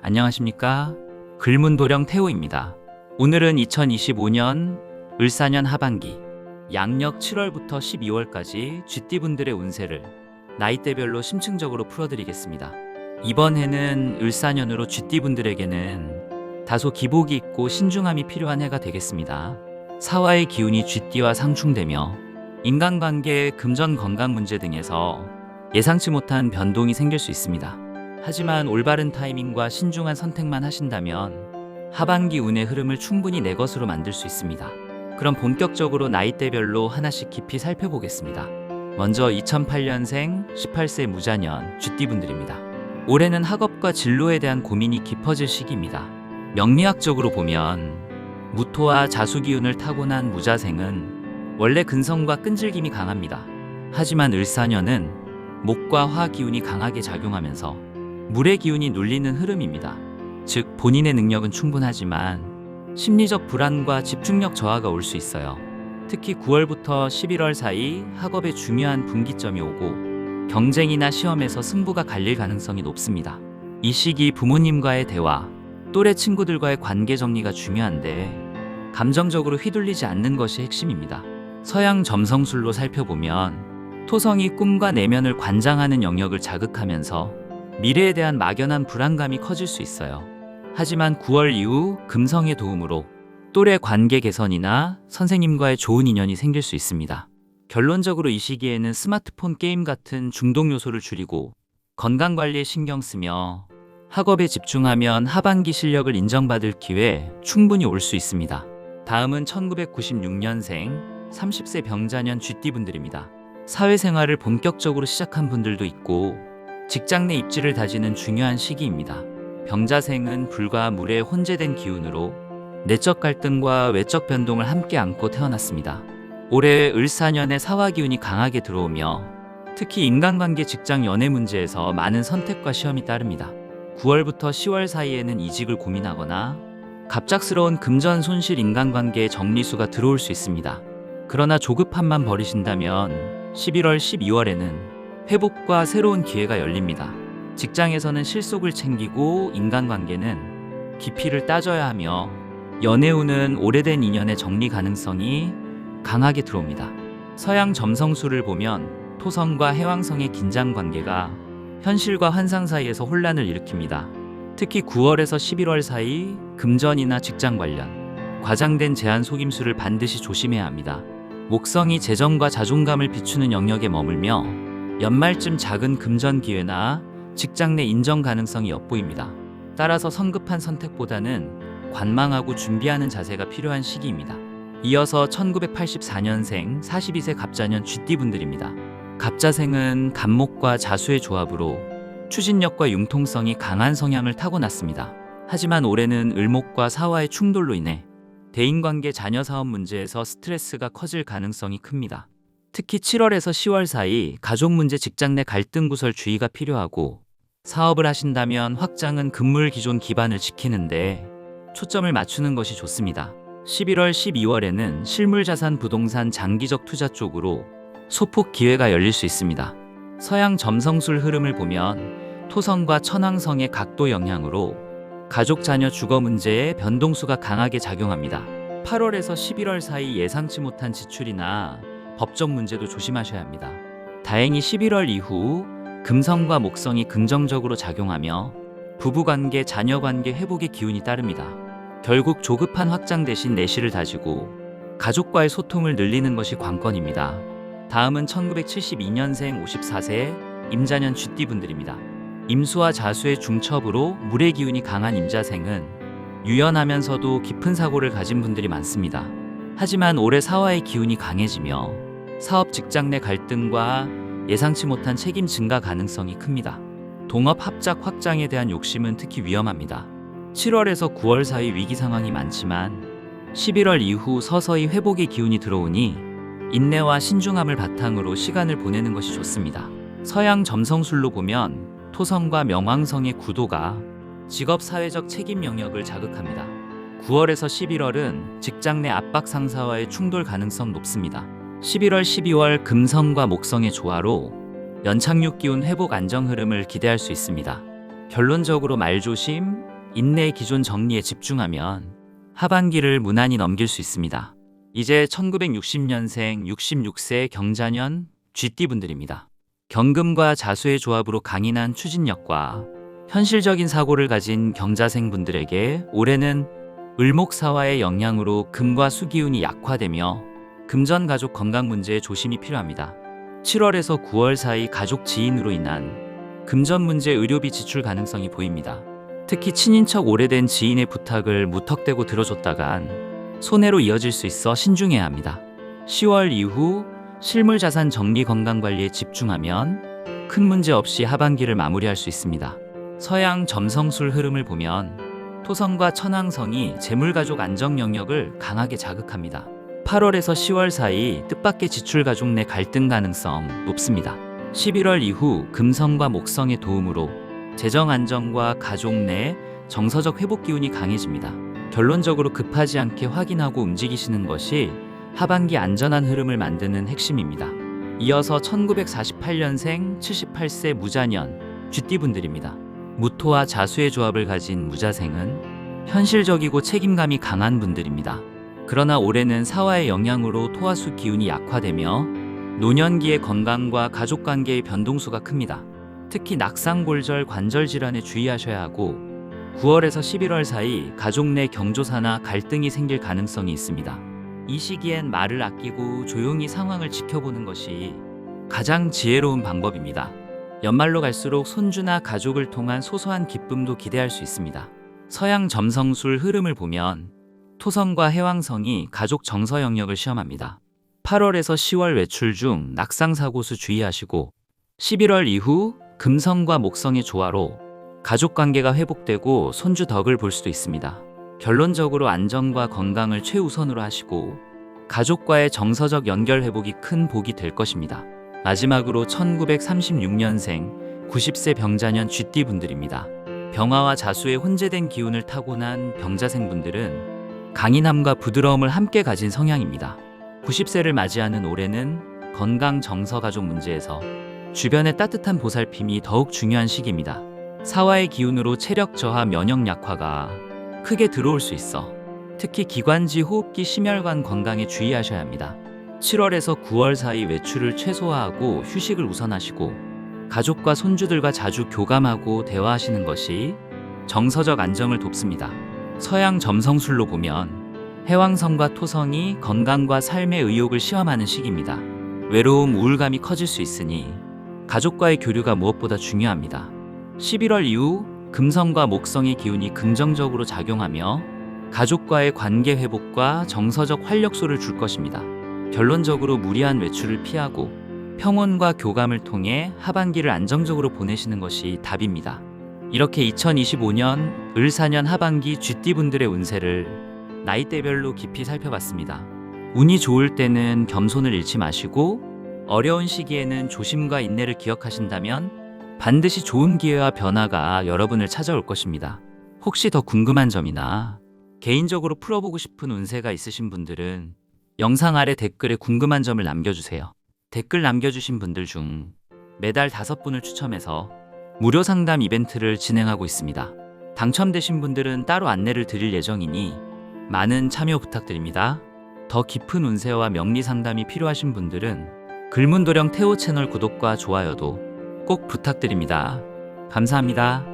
안녕하십니까? 글문도령 태호입니다. 오늘은 2025년 을사년 하반기 양력 7월부터 12월까지 쥐띠분들의 운세를 나이대별로 심층적으로 풀어드리겠습니다. 이번 해는 을사년으로 쥐띠분들에게는 다소 기복이 있고 신중함이 필요한 해가 되겠습니다. 사화의 기운이 쥐띠와 상충되며 인간관계, 금전 건강 문제 등에서 예상치 못한 변동이 생길 수 있습니다. 하지만 올바른 타이밍과 신중한 선택만 하신다면 하반기 운의 흐름을 충분히 내 것으로 만들 수 있습니다. 그럼 본격적으로 나이대별로 하나씩 깊이 살펴보겠습니다. 먼저 2008년생 18세 무자년 쥐띠분들입니다. 올해는 학업과 진로에 대한 고민이 깊어질 시기입니다. 명리학적으로 보면 무토와 자수 기운을 타고난 무자생은 원래 근성과 끈질김이 강합니다. 하지만 을사년은 목과 화 기운이 강하게 작용하면서 물의 기운이 눌리는 흐름입니다. 즉 본인의 능력은 충분하지만 심리적 불안과 집중력 저하가 올 수 있어요. 특히 9월부터 11월 사이 학업에 중요한 분기점이 오고 경쟁이나 시험에서 승부가 갈릴 가능성이 높습니다. 이 시기 부모님과의 대화, 또래 친구들과의 관계 정리가 중요한데 감정적으로 휘둘리지 않는 것이 핵심입니다. 서양 점성술로 살펴보면 토성이 꿈과 내면을 관장하는 영역을 자극하면서 미래에 대한 막연한 불안감이 커질 수 있어요. 하지만 9월 이후 금성의 도움으로 또래 관계 개선이나 선생님과의 좋은 인연이 생길 수 있습니다. 결론적으로 이 시기에는 스마트폰 게임 같은 중독 요소를 줄이고 건강관리에 신경 쓰며 학업에 집중하면 하반기 실력을 인정받을 기회 충분히 올 수 있습니다. 다음은 1996년생 30세 병자년 쥐띠분들입니다. 사회생활을 본격적으로 시작한 분들도 있고 직장 내 입지를 다지는 중요한 시기입니다. 병자생은 불과 물에 혼재된 기운으로 내적 갈등과 외적 변동을 함께 안고 태어났습니다. 올해 을사년에 사화 기운이 강하게 들어오며 특히 인간관계, 직장, 연애 문제에서 많은 선택과 시험이 따릅니다. 9월부터 10월 사이에는 이직을 고민하거나 갑작스러운 금전 손실, 인간관계의 정리수가 들어올 수 있습니다. 그러나 조급함만 버리신다면 11월, 12월에는 회복과 새로운 기회가 열립니다. 직장에서는 실속을 챙기고 인간관계는 깊이를 따져야 하며 연애운은 오래된 인연의 정리 가능성이 강하게 들어옵니다. 서양 점성술을 보면 토성과 해왕성의 긴장 관계가 현실과 환상 사이에서 혼란을 일으킵니다. 특히 9월에서 11월 사이 금전이나 직장 관련 과장된 제한 속임수를 반드시 조심해야 합니다. 목성이 재정과 자존감을 비추는 영역에 머물며 연말쯤 작은 금전 기회나 직장 내 인정 가능성이 엿보입니다. 따라서 성급한 선택보다는 관망하고 준비하는 자세가 필요한 시기입니다. 이어서 1984년생 42세 갑자년 쥐띠분들입니다. 갑자생은 갑목과 자수의 조합으로 추진력과 융통성이 강한 성향을 타고났습니다. 하지만 올해는 을목과 사화의 충돌로 인해 대인관계, 자녀 사업 문제에서 스트레스가 커질 가능성이 큽니다. 특히 7월에서 10월 사이 가족 문제, 직장 내 갈등 구설 주의가 필요하고 사업을 하신다면 확장은 금물 기존 기반을 지키는데 초점을 맞추는 것이 좋습니다. 11월, 12월에는 실물자산, 부동산, 장기적 투자 쪽으로 소폭 기회가 열릴 수 있습니다. 서양 점성술 흐름을 보면 토성과 천왕성의 각도 영향으로 가족, 자녀, 주거 문제에 변동수가 강하게 작용합니다. 8월에서 11월 사이 예상치 못한 지출이나 법적 문제도 조심하셔야 합니다. 다행히 11월 이후 금성과 목성이 긍정적으로 작용하며 부부관계, 자녀관계 회복의 기운이 따릅니다. 결국 조급한 확장 대신 내실을 다지고 가족과의 소통을 늘리는 것이 관건입니다. 다음은 1972년생 54세 임자년 쥐띠분들입니다. 임수와 자수의 중첩으로 물의 기운이 강한 임자생은 유연하면서도 깊은 사고를 가진 분들이 많습니다. 하지만 올해 사화의 기운이 강해지며 사업, 직장 내 갈등과 예상치 못한 책임 증가 가능성이 큽니다. 동업, 합작, 확장에 대한 욕심은 특히 위험합니다. 7월에서 9월 사이 위기 상황이 많지만 11월 이후 서서히 회복의 기운이 들어오니 인내와 신중함을 바탕으로 시간을 보내는 것이 좋습니다. 서양 점성술로 보면 토성과 명왕성의 구도가 직업, 사회적 책임 영역을 자극합니다. 9월에서 11월은 직장 내 압박 상사와의 충돌 가능성 높습니다. 11월, 12월 금성과 목성의 조화로 연착륙 기운 회복 안정 흐름을 기대할 수 있습니다. 결론적으로 말조심, 인내의 기존 정리에 집중하면 하반기를 무난히 넘길 수 있습니다. 이제 1960년생 66세 경자년 쥐띠분들입니다. 경금과 자수의 조합으로 강인한 추진력과 현실적인 사고를 가진 경자생 분들에게 올해는 을목사화의 영향으로 금과 수 기운이 약화되며 금전 가족 건강 문제에 조심이 필요합니다. 7월에서 9월 사이 가족 지인으로 인한 금전 문제 의료비 지출 가능성이 보입니다. 특히 친인척 오래된 지인의 부탁을 무턱대고 들어줬다간 손해로 이어질 수 있어 신중해야 합니다. 10월 이후 실물 자산 정리 건강 관리에 집중하면 큰 문제 없이 하반기를 마무리할 수 있습니다. 서양 점성술 흐름을 보면 토성과 천왕성이 재물가족 안정 영역을 강하게 자극합니다. 8월에서 10월 사이 뜻밖의 지출 가족 내 갈등 가능성 높습니다. 11월 이후 금성과 목성의 도움으로 재정 안정과 가족 내 정서적 회복 기운이 강해집니다. 결론적으로 급하지 않게 확인하고 움직이시는 것이 하반기 안전한 흐름을 만드는 핵심입니다. 이어서 1948년생 78세 무자년 쥐띠분들입니다. 무토와 자수의 조합을 가진 무자생은 현실적이고 책임감이 강한 분들입니다. 그러나 올해는 사화의 영향으로 토화수 기운이 약화되며 노년기의 건강과 가족관계의 변동수가 큽니다. 특히 낙상골절 관절 질환에 주의하셔야 하고 9월에서 11월 사이 가족 내 경조사나 갈등이 생길 가능성이 있습니다. 이 시기엔 말을 아끼고 조용히 상황을 지켜보는 것이 가장 지혜로운 방법입니다. 연말로 갈수록 손주나 가족을 통한 소소한 기쁨도 기대할 수 있습니다. 서양 점성술 흐름을 보면 토성과 해왕성이 가족 정서 영역을 시험합니다. 8월에서 10월 외출 중 낙상사고수 주의하시고 11월 이후 금성과 목성의 조화로 가족관계가 회복되고 손주 덕을 볼 수도 있습니다. 결론적으로 안전과 건강을 최우선으로 하시고 가족과의 정서적 연결 회복이 큰 복이 될 것입니다. 마지막으로 1936년생 90세 병자년 쥐띠분들입니다. 병화와 자수의 혼재된 기운을 타고난 병자생 분들은 강인함과 부드러움을 함께 가진 성향입니다. 90세를 맞이하는 올해는 건강 정서 가족 문제에서 주변의 따뜻한 보살핌이 더욱 중요한 시기입니다. 사화의 기운으로 체력 저하 면역 약화가 크게 들어올 수 있어 특히 기관지 호흡기 심혈관 건강에 주의하셔야 합니다. 7월에서 9월 사이 외출을 최소화하고 휴식을 우선하시고 가족과 손주들과 자주 교감하고 대화하시는 것이 정서적 안정을 돕습니다. 서양 점성술로 보면 해왕성과 토성이 건강과 삶의 의욕을 시험하는 시기입니다. 외로움, 우울감이 커질 수 있으니 가족과의 교류가 무엇보다 중요합니다. 11월 이후 금성과 목성의 기운이 긍정적으로 작용하며 가족과의 관계 회복과 정서적 활력소를 줄 것입니다. 결론적으로 무리한 외출을 피하고 평온과 교감을 통해 하반기를 안정적으로 보내시는 것이 답입니다. 이렇게 2025년 을사년 하반기 쥐띠분들의 운세를 나이대별로 깊이 살펴봤습니다. 운이 좋을 때는 겸손을 잃지 마시고 어려운 시기에는 조심과 인내를 기억하신다면 반드시 좋은 기회와 변화가 여러분을 찾아올 것입니다. 혹시 더 궁금한 점이나 개인적으로 풀어보고 싶은 운세가 있으신 분들은 영상 아래 댓글에 궁금한 점을 남겨주세요. 댓글 남겨주신 분들 중 매달 5분을 추첨해서 무료 상담 이벤트를 진행하고 있습니다. 당첨되신 분들은 따로 안내를 드릴 예정이니 많은 참여 부탁드립니다. 더 깊은 운세와 명리 상담이 필요하신 분들은 글문도령 태호 채널 구독과 좋아요도 꼭 부탁드립니다. 감사합니다.